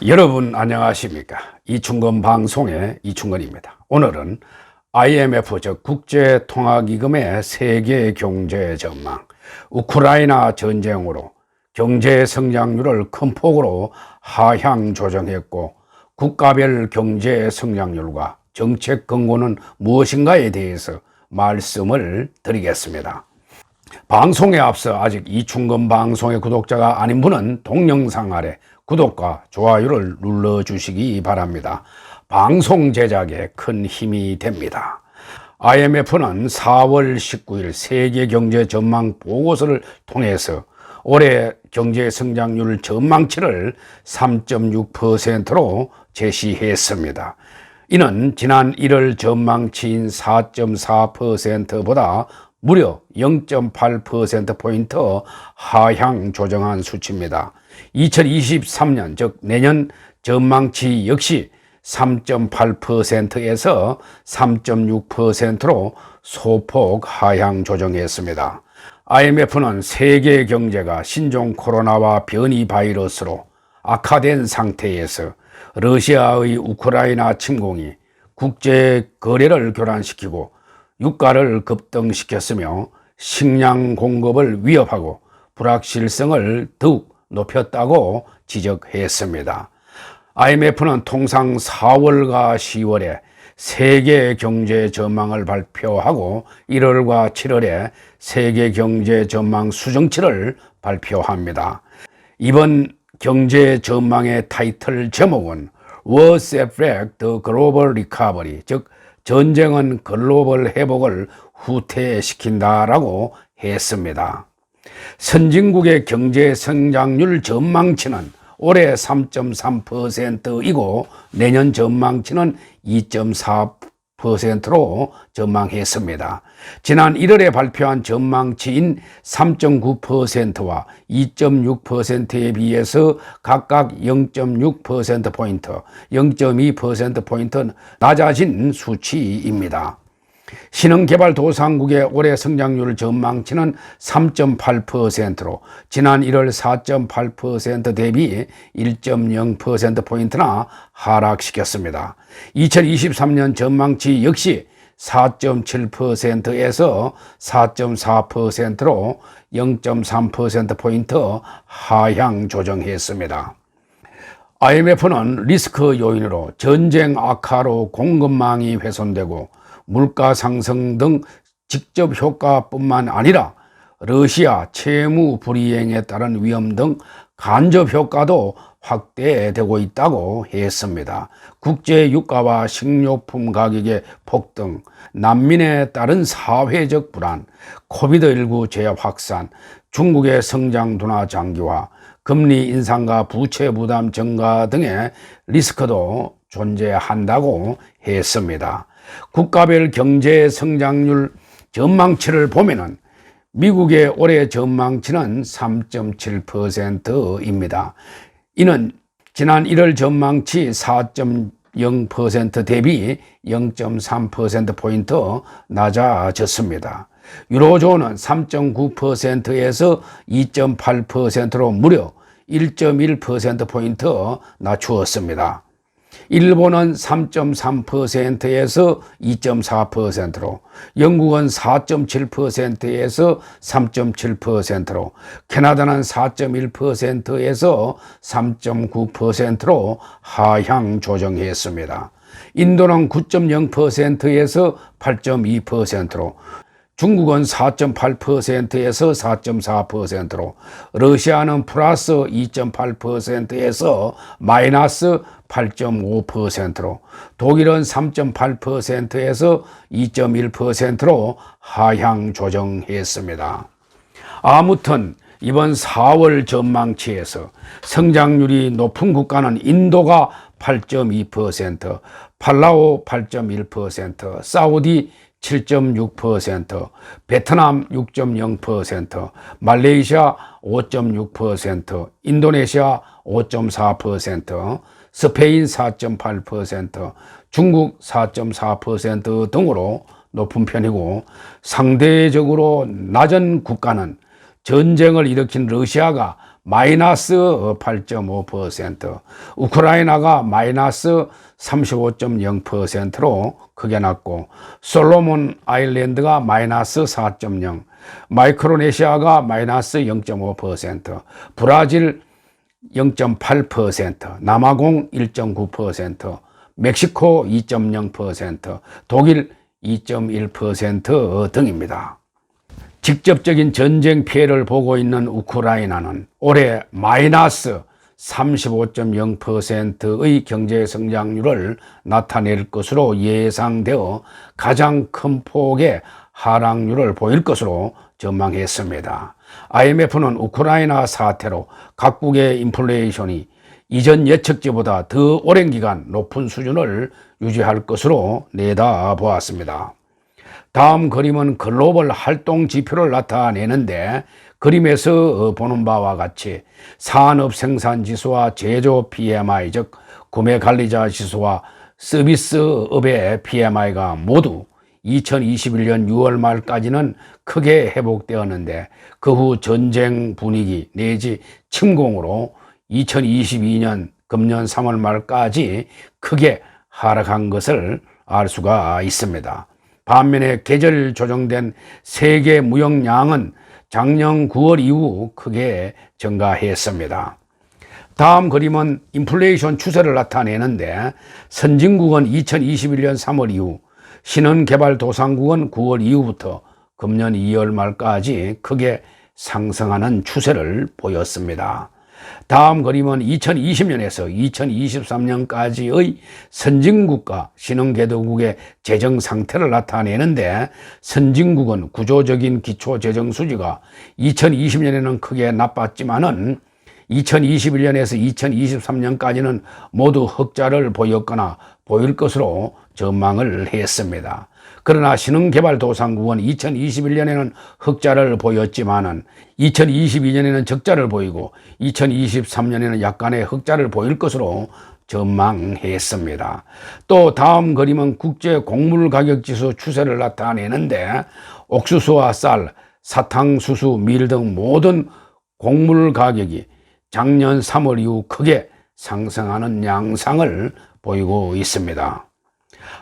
여러분 안녕하십니까? 이충건 방송의 이충건입니다. 오늘은 IMF 즉 국제통화기금의 세계 경제 전망, 우크라이나 전쟁으로 경제 성장률을 큰 폭으로 하향 조정했고 국가별 경제 성장률과 정책 근거는 무엇인가에 대해서 말씀을 드리겠습니다. 방송에 앞서 아직 이충건 방송의 구독자가 아닌 분은 동영상 아래 구독과 좋아요를 눌러주시기 바랍니다. 방송 제작에 큰 힘이 됩니다. IMF는 4월 19일 세계 경제 전망 보고서를 통해서 올해 경제 성장률 전망치를 3.6%로 제시했습니다. 이는 지난 1월 전망치인 4.4%보다 무려 0.8%포인트 하향 조정한 수치입니다. 2023년 즉 내년 전망치 역시 3.8%에서 3.6%로 소폭 하향 조정했습니다. IMF는 세계 경제가 신종 코로나와 변이 바이러스로 악화된 상태에서 러시아의 우크라이나 침공이 국제 거래를 교란시키고 유가를 급등시켰으며 식량 공급을 위협하고 불확실성을 더욱 높였다고 지적했습니다. IMF는 통상 4월과 10월에 세계 경제 전망을 발표하고 1월과 7월에 세계 경제 전망 수정치를 발표합니다. 이번 경제 전망의 타이틀 제목은 Wars Affect the Global Recovery, 즉 전쟁은 글로벌 회복을 후퇴시킨다라고 했습니다. 선진국의 경제 성장률 전망치는 올해 3.3%이고 내년 전망치는 2.4%로 전망했습니다. 지난 1월에 발표한 전망치인 3.9%와 2.6%에 비해서 각각 0.6%포인트, 0.2%포인트 낮아진 수치입니다. 신흥개발도상국의 올해 성장률 전망치는 3.8%로 지난 1월 4.8% 대비 1.0%포인트나 하락시켰습니다. 2023년 전망치 역시 4.7%에서 4.4%로 0.3%포인트 하향 조정했습니다. IMF는 리스크 요인으로 전쟁 악화로 공급망이 훼손되고 물가 상승 등 직접 효과뿐만 아니라 러시아 채무 불이행에 따른 위험 등 간접 효과도 확대되고 있다고 했습니다. 국제 유가와 식료품 가격의 폭등, 난민에 따른 사회적 불안, 코비드19 재확산, 중국의 성장 둔화 장기화, 금리 인상과 부채 부담 증가 등의 리스크도 존재한다고 했습니다. 국가별 경제 성장률 전망치를 보면은 미국의 올해 전망치는 3.7%입니다. 이는 지난 1월 전망치 4.0% 대비 0.3%포인트 낮아졌습니다. 유로존은 3.9%에서 2.8%로 무려 1.1%포인트 낮추었습니다. 일본은 3.3%에서 2.4%로, 영국은 4.7%에서 3.7%로, 캐나다는 4.1%에서 3.9%로 하향 조정했습니다. 인도는 9.0%에서 8.2%로, 중국은 4.8%에서 4.4%로, 러시아는 플러스 2.8%에서 마이너스 8.5%로, 독일은 3.8%에서 2.1%로 하향 조정했습니다. 아무튼 이번 4월 전망치에서 성장률이 높은 국가는 인도가 8.2%, 팔라우 8.1%, 사우디 7.6%, 베트남 6.0%, 말레이시아 5.6%, 인도네시아 5.4%, 스페인 4.8%, 중국 4.4% 등으로 높은 편이고, 상대적으로 낮은 국가는 전쟁을 일으킨 러시아가 마이너스 8.5%, 우크라이나가 마이너스 35.0%로 크게 났고, 솔로몬 아일랜드가 마이너스 4.0, 마이크로네시아가 마이너스 0.5%, 브라질 0.8%, 남아공 1.9%, 멕시코 2.0%, 독일 2.1% 등입니다. 직접적인 전쟁 피해를 보고 있는 우크라이나는 올해 마이너스 35.0%의 경제 성장률을 나타낼 것으로 예상되어 가장 큰 폭의 하락률을 보일 것으로 전망했습니다. IMF는 우크라이나 사태로 각국의 인플레이션이 이전 예측치보다 더 오랜 기간 높은 수준을 유지할 것으로 내다보았습니다. 다음 그림은 글로벌 활동 지표를 나타내는데, 그림에서 보는 바와 같이 산업 생산 지수와 제조 PMI, 즉 구매 관리자 지수와 서비스업의 PMI가 모두 2021년 6월 말까지는 크게 회복되었는데, 그 후 전쟁 분위기 내지 침공으로 2022년 금년 3월 말까지 크게 하락한 것을 알 수가 있습니다. 반면에 계절 조정된 세계 무역량은 작년 9월 이후 크게 증가했습니다. 다음 그림은 인플레이션 추세를 나타내는데, 선진국은 2021년 3월 이후, 신흥개발도상국은 9월 이후부터 금년 2월 말까지 크게 상승하는 추세를 보였습니다. 다음 그림은 2020년에서 2023년까지의 선진국과 신흥개도국의 재정 상태를 나타내는데, 선진국은 구조적인 기초재정 수지가 2020년에는 크게 나빴지만은 2021년에서 2023년까지는 모두 흑자를 보였거나 보일 것으로 전망을 했습니다. 그러나 신흥개발도상국은 2021년에는 흑자를 보였지만은 2022년에는 적자를 보이고 2023년에는 약간의 흑자를 보일 것으로 전망했습니다. 또 다음 그림은 국제 곡물 가격 지수 추세를 나타내는데, 옥수수와 쌀, 사탕수수, 밀 등 모든 곡물 가격이 작년 3월 이후 크게 상승하는 양상을 보이고 있습니다.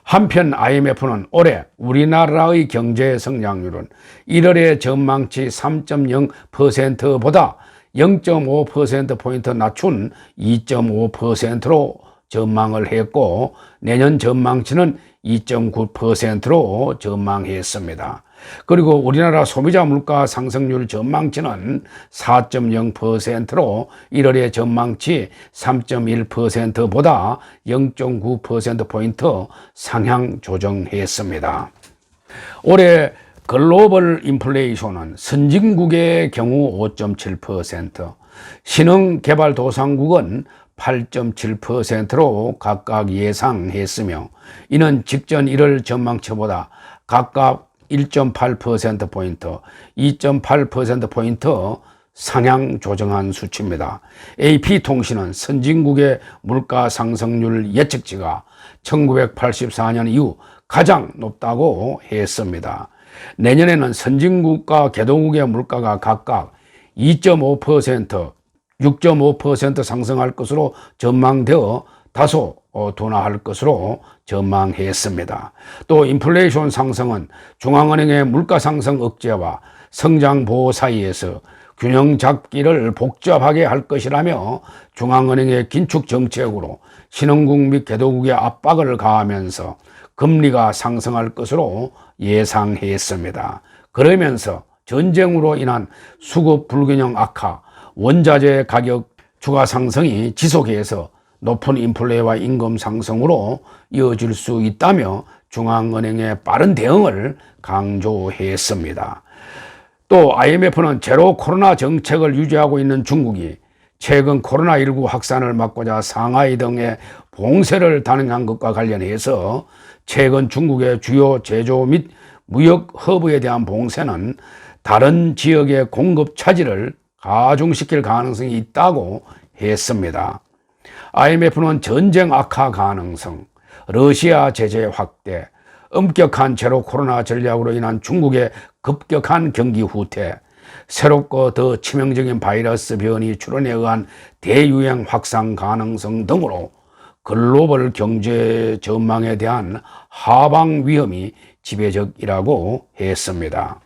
한편 IMF는 올해 우리나라의 경제 성장률은 1월의 전망치 3.0%보다 0.5%포인트 낮춘 2.5%로 전망을 했고, 내년 전망치는 2.9%로 전망했습니다. 그리고 우리나라 소비자 물가 상승률 전망치는 4.0%로 1월의 전망치 3.1%보다 0.9%포인트 상향 조정했습니다. 올해 글로벌 인플레이션은 선진국의 경우 5.7%, 신흥개발도상국은 8.7%로 각각 예상했으며, 이는 직전 1월 전망치보다 각각 1.8%포인트, 2.8%포인트 상향 조정한 수치입니다. AP통신은 선진국의 물가 상승률 예측치가 1984년 이후 가장 높다고 했습니다. 내년에는 선진국과 개도국의 물가가 각각 2.5%, 6.5% 상승할 것으로 전망되어 다소 둔화할 것으로 전망했습니다. 또 인플레이션 상승은 중앙은행의 물가 상승 억제와 성장 보호 사이에서 균형 잡기를 복잡하게 할 것이라며, 중앙은행의 긴축 정책으로 신흥국 및 개도국의 압박을 가하면서 금리가 상승할 것으로 예상했습니다. 그러면서 전쟁으로 인한 수급 불균형 악화, 원자재 가격 추가 상승이 지속해서 높은 인플레와 임금 상승으로 이어질 수 있다며 중앙은행의 빠른 대응을 강조했습니다. 또 IMF는 제로 코로나 정책을 유지하고 있는 중국이 최근 코로나19 확산을 막고자 상하이 등의 봉쇄를 단행한 것과 관련해서 최근 중국의 주요 제조 및 무역 허브에 대한 봉쇄는 다른 지역의 공급 차질을 가중시킬 가능성이 있다고 했습니다. IMF는 전쟁 악화 가능성, 러시아 제재 확대, 엄격한 제로 코로나 전략으로 인한 중국의 급격한 경기 후퇴, 새롭고 더 치명적인 바이러스 변이 출현에 의한 대유행 확산 가능성 등으로 글로벌 경제 전망에 대한 하방 위험이 지배적이라고 했습니다.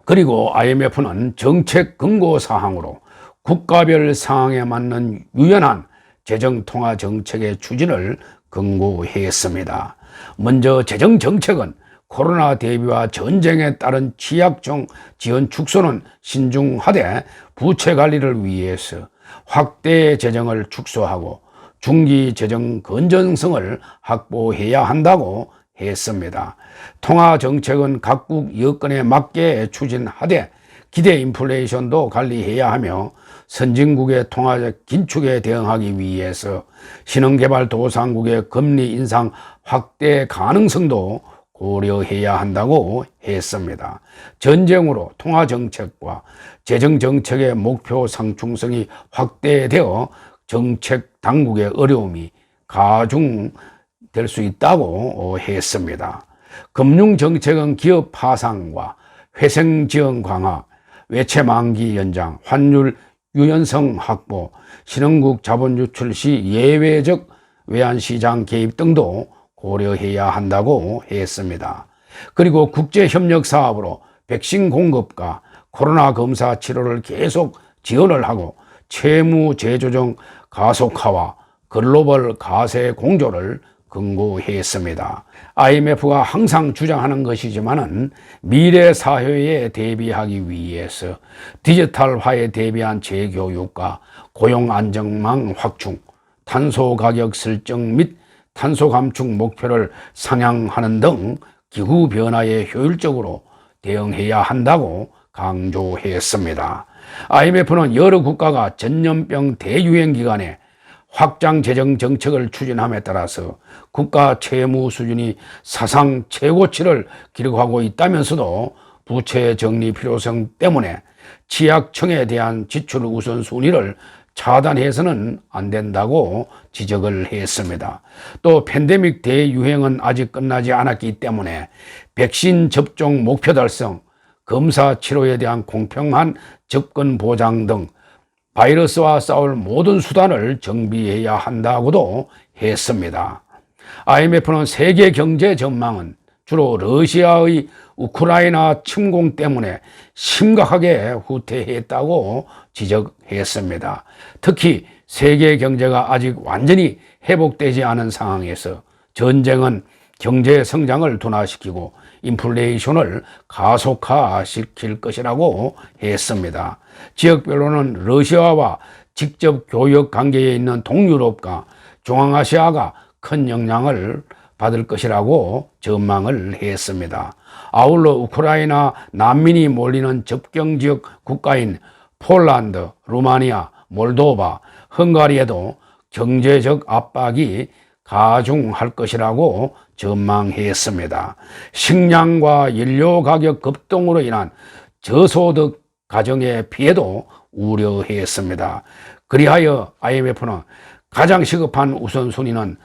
그리고 IMF는 정책 근거 사항으로 국가별 상황에 맞는 유연한 재정 통화 정책의 추진을 권고했습니다. 먼저 재정 정책은 코로나 대비와 전쟁에 따른 취약종 지원 축소는 신중하되 부채 관리를 위해서 확대 재정을 축소하고 중기 재정 건전성을 확보해야 한다고 했습니다. 통화 정책은 각국 여건에 맞게 추진하되 기대 인플레이션도 관리해야 하며 선진국의 통화적 긴축에 대응하기 위해서 신흥개발도상국의 금리 인상 확대 가능성도 고려해야 한다고 했습니다. 전쟁으로 통화정책과 재정정책의 목표 상충성이 확대되어 정책 당국의 어려움이 가중될 수 있다고 했습니다. 금융정책은 기업 파산과 회생지원 강화, 외채 만기 연장, 환율 유연성 확보, 신흥국 자본 유출 시 예외적 외환시장 개입 등도 고려해야 한다고 했습니다. 그리고 국제협력 사업으로 백신 공급과 코로나 검사 치료를 계속 지원을 하고 채무 재조정 가속화와 글로벌 가세 공조를 권고했습니다. IMF가 항상 주장하는 것이지만은 미래 사회에 대비하기 위해서 디지털화에 대비한 재교육과 고용 안정망 확충, 탄소 가격 설정 및 탄소 감축 목표를 상향하는 등 기후 변화에 효율적으로 대응해야 한다고 강조했습니다. IMF는 여러 국가가 전염병 대유행 기간에 확장 재정 정책을 추진함에 따라서 국가 채무 수준이 사상 최고치를 기록하고 있다면서도 부채 정리 필요성 때문에 취약층에 대한 지출 우선순위를 차단해서는 안 된다고 지적을 했습니다. 또 팬데믹 대유행은 아직 끝나지 않았기 때문에 백신 접종 목표 달성, 검사 치료에 대한 공평한 접근 보장 등 바이러스와 싸울 모든 수단을 정비해야 한다고도 했습니다. IMF는 세계 경제 전망은 주로 러시아의 우크라이나 침공 때문에 심각하게 후퇴했다고 지적했습니다. 특히 세계 경제가 아직 완전히 회복되지 않은 상황에서 전쟁은 경제 성장을 둔화시키고 인플레이션을 가속화시킬 것이라고 했습니다. 지역별로는 러시아와 직접 교역 관계에 있는 동유럽과 중앙아시아가 큰 영향을 받을 것이라고 전망을 했습니다. 아울러 우크라이나 난민이 몰리는 접경지역 국가인 폴란드, 루마니아, 몰도바, 헝가리에도 경제적 압박이 가중할 것이라고 전망했습니다. 식량과 연료 가격 급등으로 인한 저소득 가정의 피해도 우려했습니다. 그리하여 IMF는 가장 시급한 우선순위는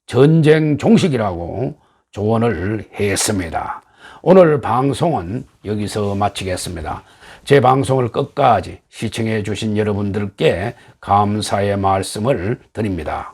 전쟁 종식이라고 조언을 했습니다. 오늘 방송은 여기서 마치겠습니다. 제 방송을 끝까지 시청해 주신 여러분들께 감사의 말씀을 드립니다.